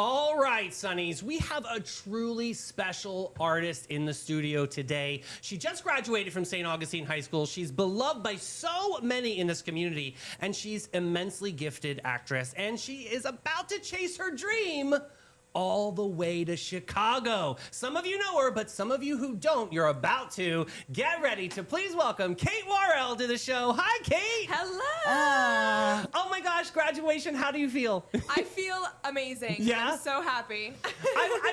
All right, Sonnies, we have a truly special artist in the studio today. She just graduated from St. Augustine High School. She's beloved by so many in this community, and she's immensely gifted actress, and she is about to chase her dream all the way to Chicago. Some of you know her, but some of you who don't, you're about to. Get ready to please welcome Kaitlyn Warrell to the show. Hi, Kate. Hello. Oh my gosh, graduation, how do you feel? I feel amazing. Yeah? I'm so happy.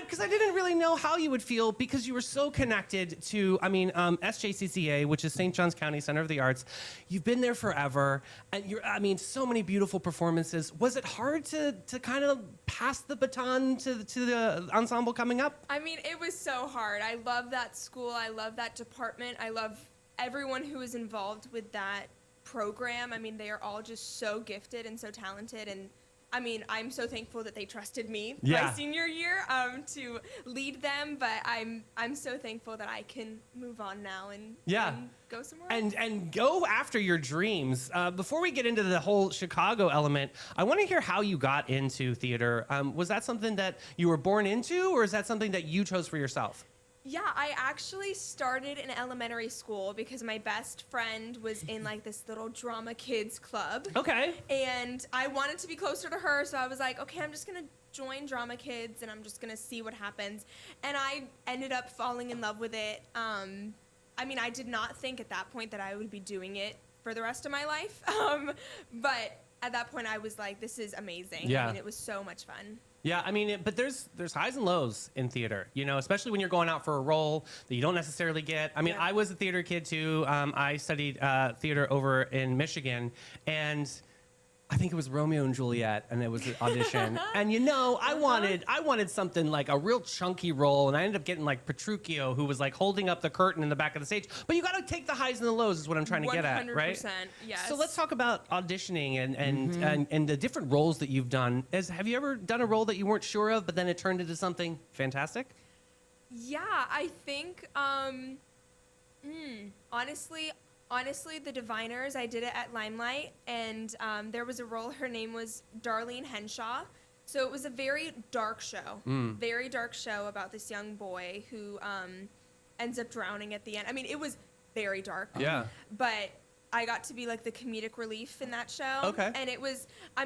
Because I didn't really know how you would feel because you were so connected to, SJCCA, which is St. Johns County Center of the Arts. You've been there forever, and so many beautiful performances. Was it hard to kind of pass the baton to the ensemble coming up? I mean, it was so hard. I love that school. I love that department. I love everyone who is involved with that program. I mean, they are all just so gifted and so talented, and I mean, I'm so thankful that they trusted me my senior year to lead them, but I'm so thankful that I can move on now and go somewhere else. And go after your dreams. Before we get into the whole Chicago element, I want to hear how you got into theater. Was that something that you were born into, or is that something that you chose for yourself? Yeah, I actually started in elementary school because my best friend was in like this little drama kids club. Okay. And I wanted to be closer to her, so I was like, okay, I'm just going to join drama kids and I'm just going to see what happens. And I ended up falling in love with it. I did not think at that point that I would be doing it for the rest of my life. But at that point I was like, this is amazing. Yeah. I mean, it was so much fun. Yeah, but there's highs and lows in theater, especially when you're going out for a role that you don't necessarily get. I was a theater kid too. I studied theater over in Michigan, and I think it was Romeo and Juliet, and it was an audition. And I wanted something like a real chunky role, and I ended up getting like Petruchio, who was like holding up the curtain in the back of the stage. But you got to take the highs and the lows, is what I'm trying to get at, right? 100%, yes. So let's talk about auditioning and the different roles that you've done. Have you ever done a role that you weren't sure of, but then it turned into something fantastic? Yeah, I think Honestly, The Diviners, I did it at Limelight, and there was a role, her name was Darlene Henshaw. So it was a very dark show about this young boy who ends up drowning at the end. I mean, it was very dark. Yeah. But I got to be like the comedic relief in that show. Okay. And it was, I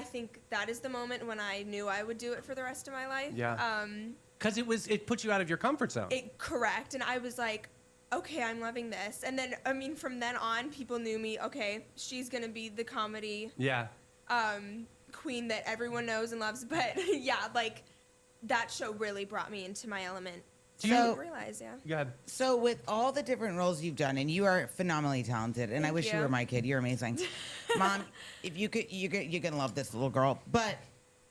think that is the moment when I knew I would do it for the rest of my life. Yeah. Because it put you out of your comfort zone. Correct. And I was like, okay, I'm loving this. And then, from then on, people knew me, okay, she's going to be the comedy queen that everyone knows and loves. But, that show really brought me into my element. I didn't realize, Go ahead. So with all the different roles you've done, and you are phenomenally talented, and I wish you were my kid. You're amazing. Mom, if you're going to love this little girl. But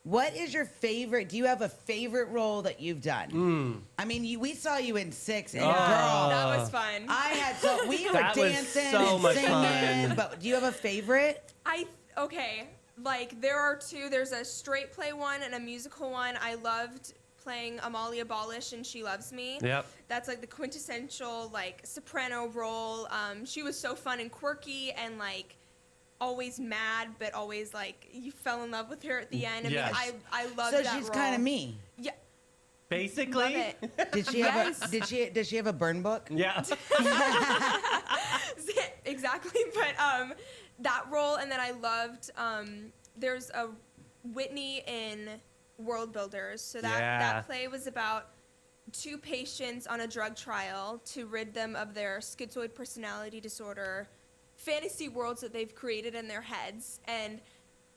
what is your favorite? Do you have a favorite role that you've done? We saw you in 6, and girl, that was fun. We were dancing so and singing. But do you have a favorite? There are two. There's a straight play one and a musical one. I loved playing Amalia Ballish in She Loves Me. Yep. That's like the quintessential soprano role. She was so fun and quirky and always mad, but always you fell in love with her at the end. Yes. I love So that she's role. kind of me. Yeah. Basically. Love it. Did she have does she have a burn book? Yeah. Exactly. But that role, and then I loved there's a Whitney in World Builders. So that play was about 2 patients on a drug trial to rid them of their schizoid personality disorder fantasy worlds that they've created in their heads. And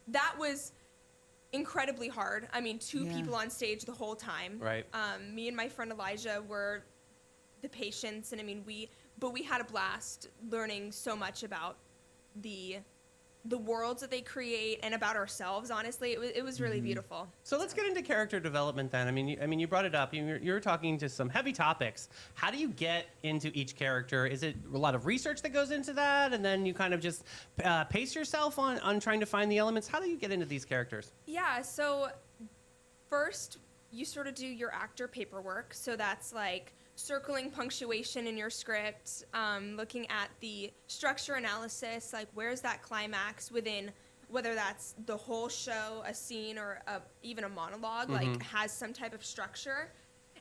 that was incredibly hard. 2 people on stage the whole time. Right. Me and my friend Elijah were the patients, and we had a blast learning so much about the worlds that they create and about ourselves. Honestly, it was really beautiful. So let's get into character development then. You brought it up. You're talking to some heavy topics. How do you get into each character? Is it a lot of research that goes into that, and then you kind of just pace yourself on trying to find the elements? How do you get into these characters? Yeah. So first, you sort of do your actor paperwork. So that's circling punctuation in your script, looking at the structure analysis, where's that climax within whether that's the whole show, a scene, or even a monologue, like has some type of structure.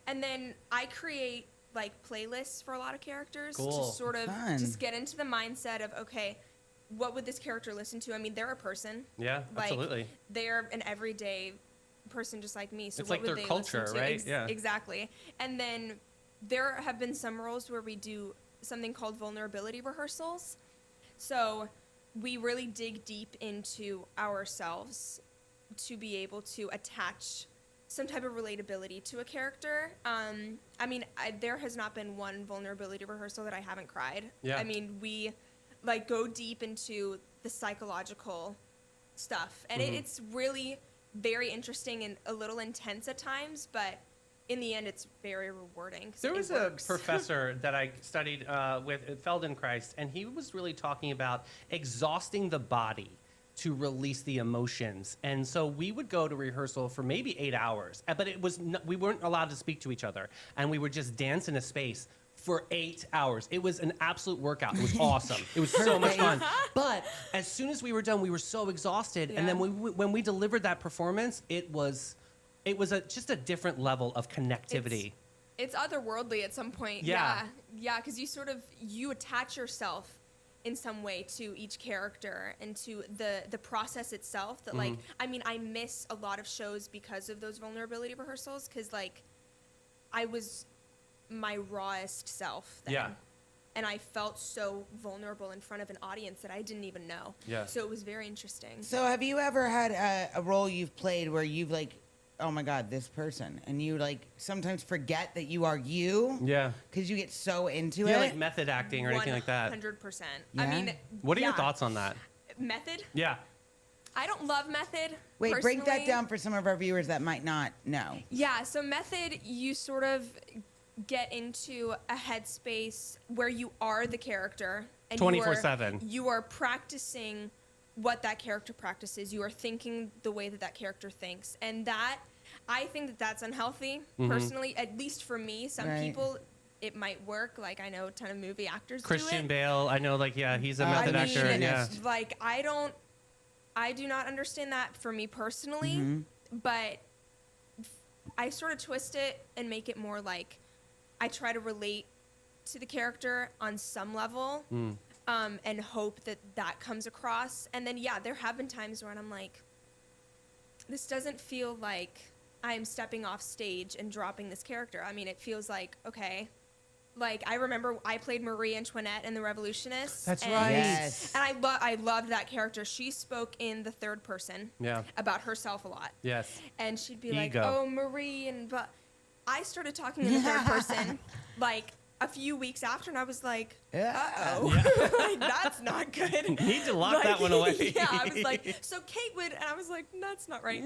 And then I create like playlists for a lot of characters to sort of just get into the mindset of, okay, what would this character listen to? I mean, they're a person. Yeah, like, absolutely. They're an everyday person just like me. So it's what like would their they culture, listen to? right? Yeah. Exactly. And then there have been some roles where we do something called vulnerability rehearsals. So we really dig deep into ourselves to be able to attach some type of relatability to a character. I mean, there has not been one vulnerability rehearsal that I haven't cried. Yeah. I mean, we like go deep into the psychological stuff, and it's really very interesting and a little intense at times, but in the end, it's very rewarding. There was a professor that I studied with at Feldenkrais, and he was really talking about exhausting the body to release the emotions. And so we would go to rehearsal for maybe 8 hours, but we weren't allowed to speak to each other, and we would just dance in a space for 8 hours. It was an absolute workout. It was awesome. It was so much fun. But as soon as we were done, we were so exhausted. And then when we delivered that performance, it was just a different level of connectivity. It's otherworldly at some point. Yeah. Yeah, because you attach yourself in some way to each character and to the process itself that like, I mean, I miss a lot of shows because of those vulnerability rehearsals, because like I was my rawest self then. Yeah. And I felt so vulnerable in front of an audience that I didn't even know. Yeah. So it was very interesting. So have you ever had a role you've played where you've like, oh my God, this person, and you like sometimes forget that you are you? Yeah. Because you get so into it. Yeah, like method acting or anything like that. 100%. Yeah? I mean, What are your thoughts on that? Method? Yeah. I don't love method. Wait, break that personally. down for some of our viewers that might not know. Yeah, so method, you sort of get into a headspace where you are the character and 24/7. You are practicing what that character practices. You are thinking the way that character thinks, and that I think that that's unhealthy personally. At least for me, some people it might work. Like I know a ton of movie actors. Christian do it. Bale, I know, like he's a method actor. Yeah. Like I do not understand that for me personally, but I sort of twist it and make it more like I try to relate to the character on some level, and hope that comes across. And then, yeah, there have been times when I'm like, this doesn't feel like I'm stepping off stage and dropping this character. I mean, it feels like, okay. Like, I remember I played Marie Antoinette in The Revolutionists. That's and, right. Yes. And I loved that character. She spoke in the third person about herself a lot. Yes. And she'd be Ego. like, oh, Marie, but I started talking in the third person like a few weeks after, and I was like, uh-oh. Like, that's not good. Need to lock like, that one away. Yeah, I was like, so Kate would, and I was like, that's not right.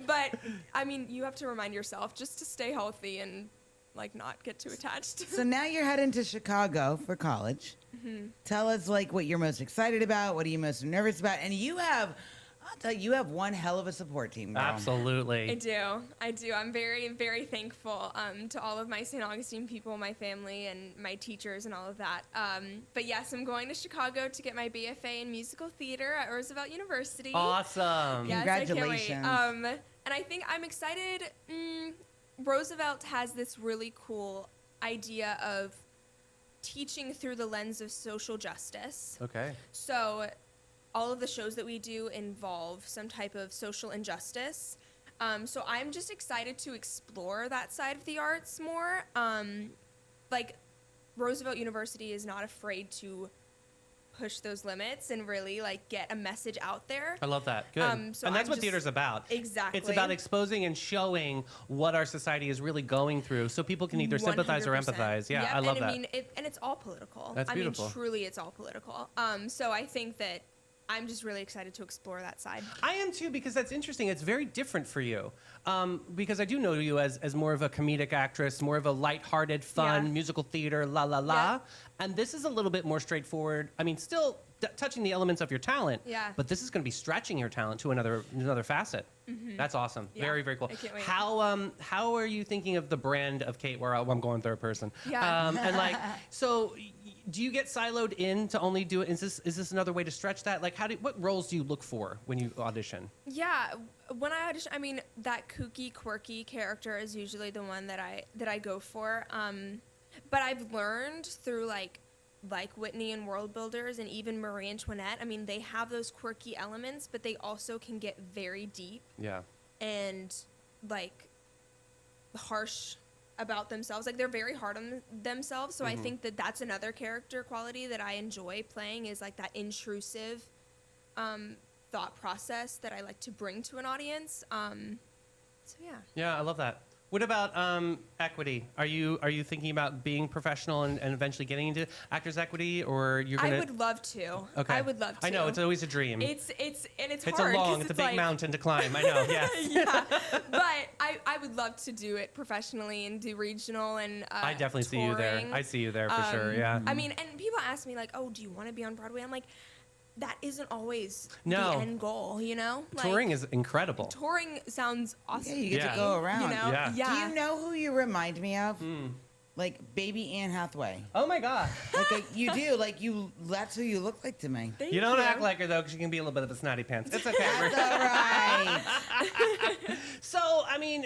But, I mean, you have to remind yourself just to stay healthy and, like, not get too attached. So now you're heading to Chicago for college. Tell us, like, what you're most excited about. What are you most nervous about? And I'll tell you, you have one hell of a support team, girl. Absolutely. I do. I'm very, very thankful to all of my St. Augustine people, my family, and my teachers and all of that. But yes, I'm going to Chicago to get my BFA in musical theater at Roosevelt University. Awesome. Yes, Congratulations. I can't wait. And I think I'm excited. Roosevelt has this really cool idea of teaching through the lens of social justice. Okay. So all of the shows that we do involve some type of social injustice. So I'm just excited to explore that side of the arts more. Like Roosevelt University is not afraid to push those limits and really like get a message out there. I love that. Good. So and that's I'm what just- theater's about. Exactly. It's about exposing and showing what our society is really going through so people can either sympathize or 100%. empathize. Yeah, Yep, I love and that. I mean, and it's all political. That's beautiful. I mean, truly, it's all political. So I think that I'm just really excited to explore that side. I am too, because that's interesting. It's very different for you. Because I do know you as more of a comedic actress, more of a lighthearted, fun, musical theater, la la la. Yeah. And this is a little bit more straightforward. I mean, still touching the elements of your talent. Yeah. But this is going to be stretching your talent to another facet. That's awesome. Yeah. Very, very cool. I can't wait. How are you thinking of the brand of Kate Warrell? I'm going third person. Yeah. And like, so do you get siloed in to only do it? Is this another way to stretch that? Like, what roles do you look for when you audition? Yeah, when I audition, I mean, that kooky, quirky character is usually the one that I go for. But I've learned through like Whitney and World Builders and even Marie Antoinette. I mean, they have those quirky elements, but they also can get very deep. Yeah. And like harsh about themselves. Like they're very hard on themselves. So I think that that's another character quality that I enjoy playing, is like that intrusive thought process that I like to bring to an audience. So yeah. Yeah, I love that. What about equity? Are you thinking about being professional and eventually getting into Actors Equity, or you're gonna? I would love to. Okay. I would love to. I know, it's always a dream. It's a hard. long, it's a big like, mountain to climb. I know. Yeah. yeah, but I would love to do it professionally and do regional and I definitely see you there. touring. I see you there for sure. Yeah. I mean, and people ask me like, "Oh, do you want to be on Broadway?" I'm like, that isn't always No. the end goal, you know? Like, Touring is incredible. touring sounds awesome. Yeah, you get Yeah. to go around. You know? Yeah. Do you know who you remind me of? Hmm. Like baby Anne Hathaway. Oh my God. Like you do. Like you. That's who you look like to me. Thank You don't act like her though, because she can be a little bit of a snotty pants. It's okay. That's all right. So, I mean,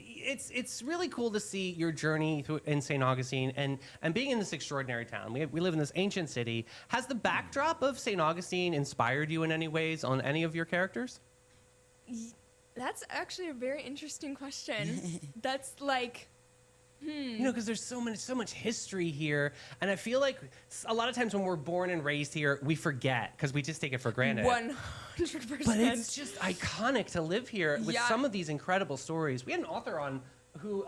it's really cool to see your journey through in St. Augustine and being in this extraordinary town. We live in this ancient city. Has the backdrop of St. Augustine inspired you in any ways on any of your characters? That's actually a very interesting question. That's like, You know, because there's so much history here, and I feel like a lot of times when we're born and raised here, we forget because we just take it for granted. 100%. But it's just iconic to live here with Yeah. some of these incredible stories. We had an author on who,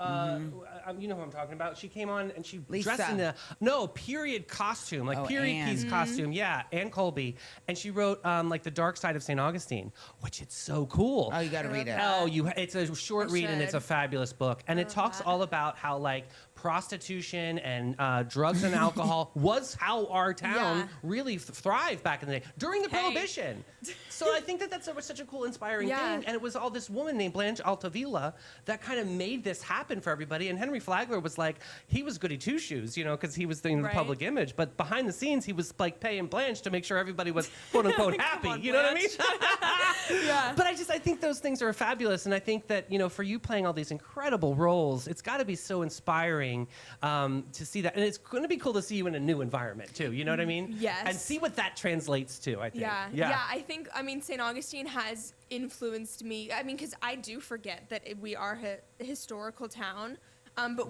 you know who I'm talking about. She came on and she Lisa. dressed in a period costume, like Oh, period Anne. piece costume. Yeah, Anne Colby, and she wrote like The Dark Side of St. Augustine, which is so cool. Oh, you got to read it. Oh, it's a short I read and it's a should. fabulous book, and it talks all about how like prostitution and drugs and alcohol was how our town Yeah. really thrived back in the day during the Hey. Prohibition. So I think that was such a cool, inspiring Yeah. thing, and it was all this woman named Blanche Altavilla that kind of made this happen for everybody. And Henry Flagler was like, he was goody two shoes, you know, because he was doing the Right. public image, but behind the scenes he was like paying Blanche to make sure everybody was quote unquote happy. on, You know what I mean? Blanche. Yeah. But I think those things are fabulous, and I think that, you know, for you playing all these incredible roles, it's got to be so inspiring to see that, and it's going to be cool to see you in a new environment too. You know what I mean? Yes. And see what that translates to. I think. Yeah. I think, I mean, St. Augustine has influenced me. I mean, because I do forget that we are a historical town, but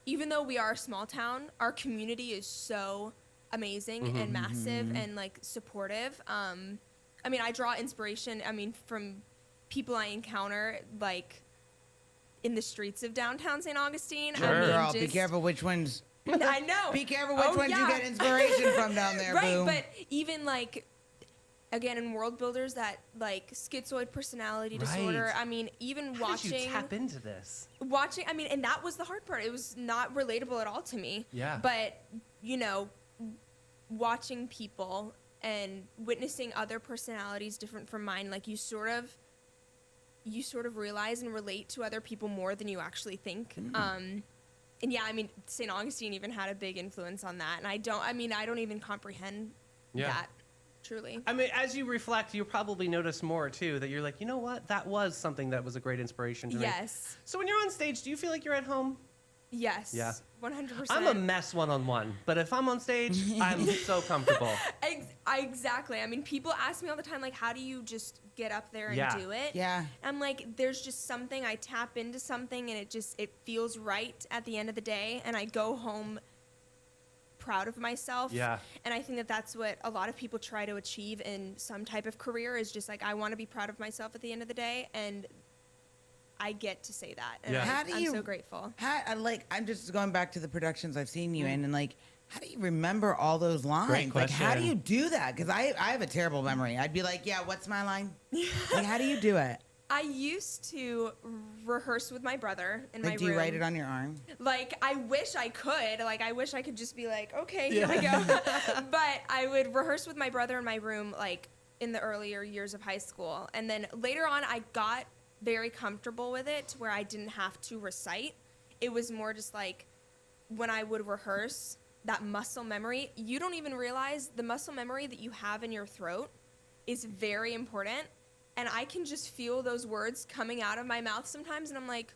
even though we are a small town, our community is so amazing and massive and like supportive. I mean, I draw inspiration, I mean, from people I encounter, like in the streets of downtown St. Augustine. Sure. I mean, Girl, be just- careful which ones. I know. Be careful which Oh, ones you yeah. get inspiration from down there, Right, boo. but even like, again, in World Builders, that like schizoid personality disorder. Right. I mean, even How did you watching, tap into this? I mean, and that was the hard part. It was not relatable at all to me. Yeah. But you know, watching people and witnessing other personalities different from mine, like you sort of realize and relate to other people more than you actually think. And yeah, I mean, St. Augustine even had a big influence on that. And I don't even comprehend that, truly. I mean, as you reflect, you'll probably notice more too, that you're like, you know what? That was something that was a great inspiration to me. Yes. So when you're on stage, do you feel like you're at home? Yes. Yeah. 100%. I'm a mess one-on-one, but if I'm on stage, I'm so comfortable. Exactly. I mean, people ask me all the time, like, how do you just get up there and Yeah. do it? Yeah. I'm like, there's just something, I tap into something, and it feels right at the end of the day, and I go home proud of myself. Yeah. And I think that that's what a lot of people try to achieve in some type of career, is just like, I want to be proud of myself at the end of the day, and I get to say that. And Yeah. How do I'm you- so grateful. I'm just going back to the productions I've seen you in, and like, how do you remember all those lines? Great Like, how do question. you do that? Because I have a terrible memory. I'd be like, yeah, what's my line? Like, how do you do it? I used to rehearse with my brother in my Like, room. do you write it on your arm? Like, I wish I could. Like, I wish I could just be like, okay, here we go. But I would rehearse with my brother in my room, like, in the earlier years of high school. And then later on, I got very comfortable with it to where I didn't have to recite. It was more just like, when I would rehearse, that muscle memory. You don't even realize the muscle memory that you have in your throat is very important. And I can just feel those words coming out of my mouth sometimes, and I'm like,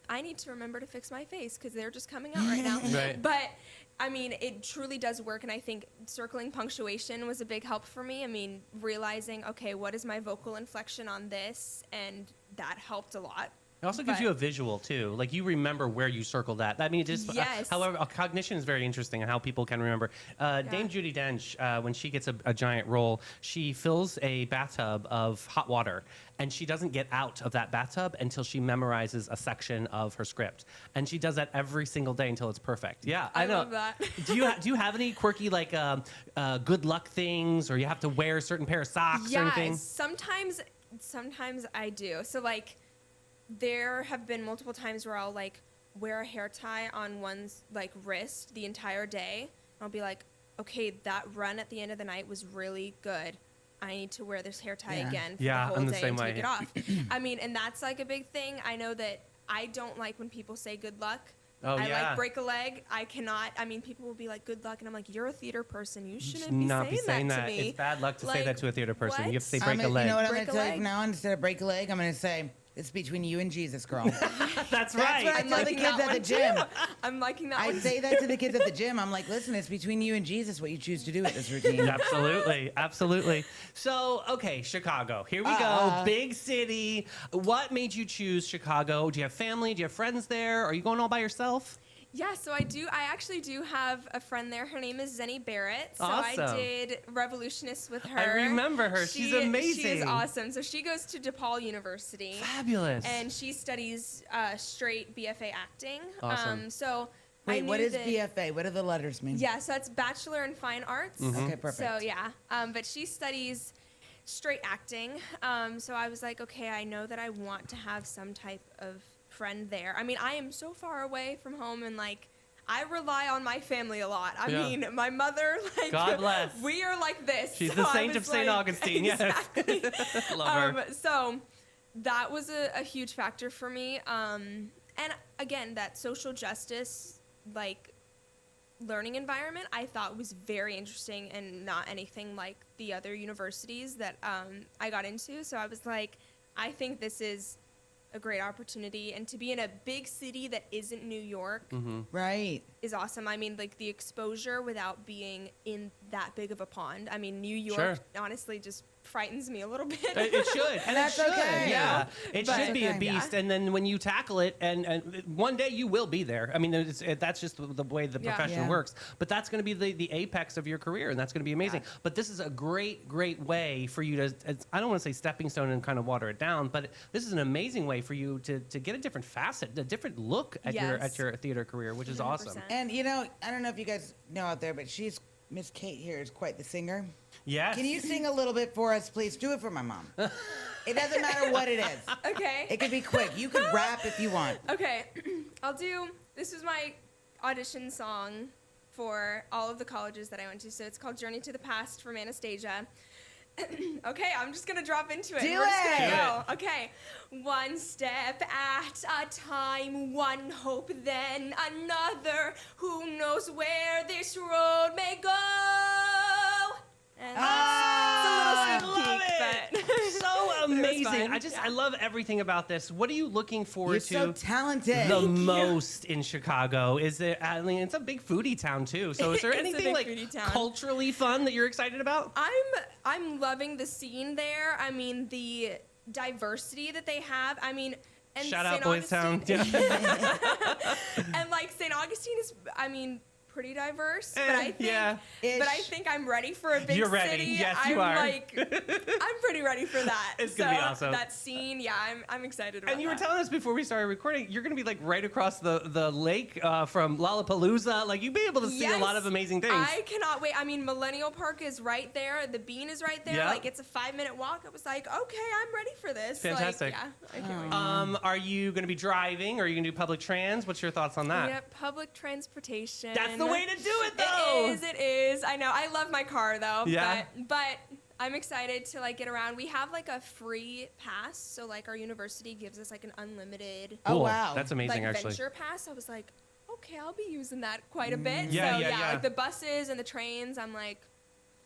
I need to remember to fix my face because they're just coming out right now. Right. But I mean, it truly does work, and I think circling punctuation was a big help for me. I mean, realizing, okay, what is my vocal inflection on this, and that helped a lot. It also gives you a visual too, like you remember where you circled that. I mean, it just yes. However, cognition is very interesting and how people can remember. Dame Judi Dench, when she gets a giant role, she fills a bathtub of hot water, and she doesn't get out of that bathtub until she memorizes a section of her script, and she does that every single day until it's perfect. Yeah, I know. Love that. do you have any quirky like good luck things, or you have to wear a certain pair of socks or anything? Sometimes I do. So like, there have been multiple times where I'll like wear a hair tie on one's like wrist the entire day. And I'll be like, okay, that run at the end of the night was really good. I need to wear this hair tie again for the whole I'm the day same and way. take it off. I mean, and that's like a big thing. I know that I don't like when people say good luck. Oh, I yeah. like break a leg. I cannot. I mean, people will be like, good luck. And I'm like, you're a theater person. You shouldn't be saying that to me. It's bad luck to say Like, that to a theater person. what? You have to say break a leg. You know what I'm Break going to a tell you leg? from now on? Instead of break a leg, I'm going to say, it's between you and Jesus, girl. That's That's right. what I I'm tell the liking kids that at the one, gym. too. I'm liking that I one. say that to the kids at the gym. I'm like, listen, it's between you and Jesus what you choose to do with this routine. Absolutely, absolutely. So, okay, Chicago. Here we go. Big city. What made you choose Chicago? Do you have family? Do you have friends there? Are you going all by yourself? Yeah, so I do. I actually do have a friend there. Her name is Zenny Barrett. So Awesome. I did Revolutionists with her. I remember her. She's amazing. She is awesome. So she goes to DePaul University. Fabulous. And she studies straight BFA acting. Awesome. So I Wait, knew what is that, BFA? What do the letters mean? Yeah, so that's Bachelor in Fine Arts. Okay, perfect. So yeah, but she studies straight acting. So I was like, okay, I know that I want to have some type of friend there. I mean, I am so far away from home, and like, I rely on my family a lot. I mean, my mother, like, God bless. We are like this. She's So the I saint of was St. like- Augustine. Exactly. Yes. Love her. So that was a huge factor for me. And again, that social justice, like, learning environment, I thought was very interesting and not anything like the other universities that I got into. So I was like, I think this is a great opportunity, and to be in a big city that isn't New York Right. is awesome. I mean, like, the exposure without being in that big of a pond. I mean, New York Sure. honestly just frightens me a little bit. It should, and That's it should. okay. Yeah, it But- should be a Okay. beast. And then when you tackle it, and one day you will be there. I mean, that's just the way the Yeah. profession Yeah. works. But that's going to be the apex of your career, and that's going to be amazing. Yeah. But this is a great way for you to. I don't want to say stepping stone and kind of water it down, but this is an amazing way for you to get a different facet, a different look at Yes. your theater career, which is awesome. 100%. And, you know, I don't know if you guys know out there, but Miss Kate here is quite the singer. Yes. Can you sing a little bit for us, please? Do it for my mom. It doesn't matter what it is. Okay. It could be quick. You could rap if you want. Okay, this was my audition song for all of the colleges that I went to. So it's called Journey to the Past from Anastasia. Okay, I'm just gonna drop into it. Do We're just it. gonna go. Okay. One step at a time, one hope, then another. Who knows where this road may go? And that's I a little sneak love peek, it. but So amazing. fun. I love everything about this. What are you looking forward You're to so talented. the most in Chicago? Is it? I mean, it's a big foodie town too. So is there It's a anything big like foodie town. culturally fun that you're excited about? I'm loving the scene there. I mean, the diversity that they have. I mean, and Shout out St. Boys Town. Augustine- And like St. Augustine is, I mean, pretty diverse. But I think, yeah. but I think I'm ready for a big You're ready. city. Yes, I'm you are. like, I'm pretty ready for that. It's gonna be So awesome. That scene, yeah, I'm excited about. And you were that. telling us before we started recording, you're going to be like right across the lake from Lollapalooza. Like you'll be able to see a lot of amazing things. I cannot wait. I mean, Millennial Park is right there. The Bean is right there. Yeah. Like, it's a 5-minute walk. I was like, okay, I'm ready for this. Fantastic. Like, yeah, I can't wait. Are you going to be driving? Or are you going to do public trans? What's your thoughts on that? Yep, public transportation. That's the way to do it, though. It is. I know. I love my car, though. Yeah. But I'm excited to, like, get around. We have, like, a free pass. So, like, our university gives us, like, an unlimited, Oh, Cool. wow. That's amazing, like, actually. venture pass. I was like, okay, I'll be using that quite a bit. Yeah, so yeah. like the buses and the trains, I'm like,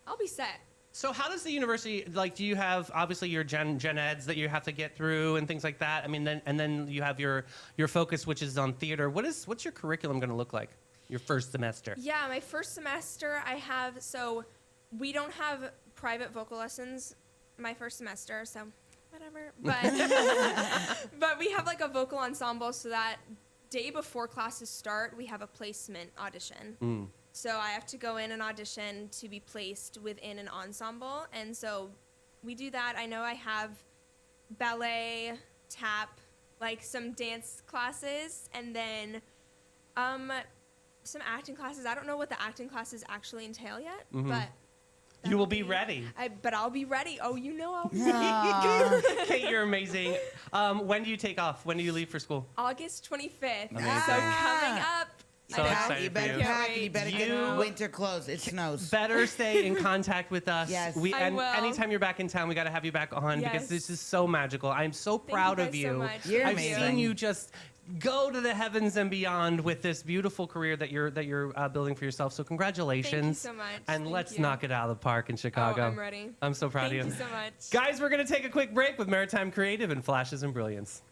I'll be set. So how does the university, like, do you have obviously your gen eds that you have to get through and things like that? I mean, then you have your focus, which is on theater. What's your curriculum going to look like your first semester? Yeah, my first semester so we don't have private vocal lessons my first semester, so whatever. But we have like a vocal ensemble, so that day before classes start, we have a placement audition. So I have to go in and audition to be placed within an ensemble. And so we do that. I know I have ballet, tap, like some dance classes, and then some acting classes. I don't know what the acting classes actually entail yet, but you will be ready. But I'll be ready. Oh, you know I'll be ready. Kate, you're amazing. When do you take off? When do you leave for school? August 25th. Amazing. So coming up. So excited You for better you. pack. You better You- get winter clothes. It snows. Better stay in contact with us. Yes. I will. Anytime you're back in town, we got to have you back on because Yes. this is so magical. I'm so proud Thank of you you. guys so much. You're I've amazing. seen you just go to the heavens and beyond with this beautiful career that you're building for yourself. So congratulations. Thank you so much. And Thank let's you. knock it out of the park in Chicago. Oh, I'm ready. I'm so proud Thank of you you. so much. Guys, we're going to take a quick break with Maritime Creative and Flashes and Brilliance.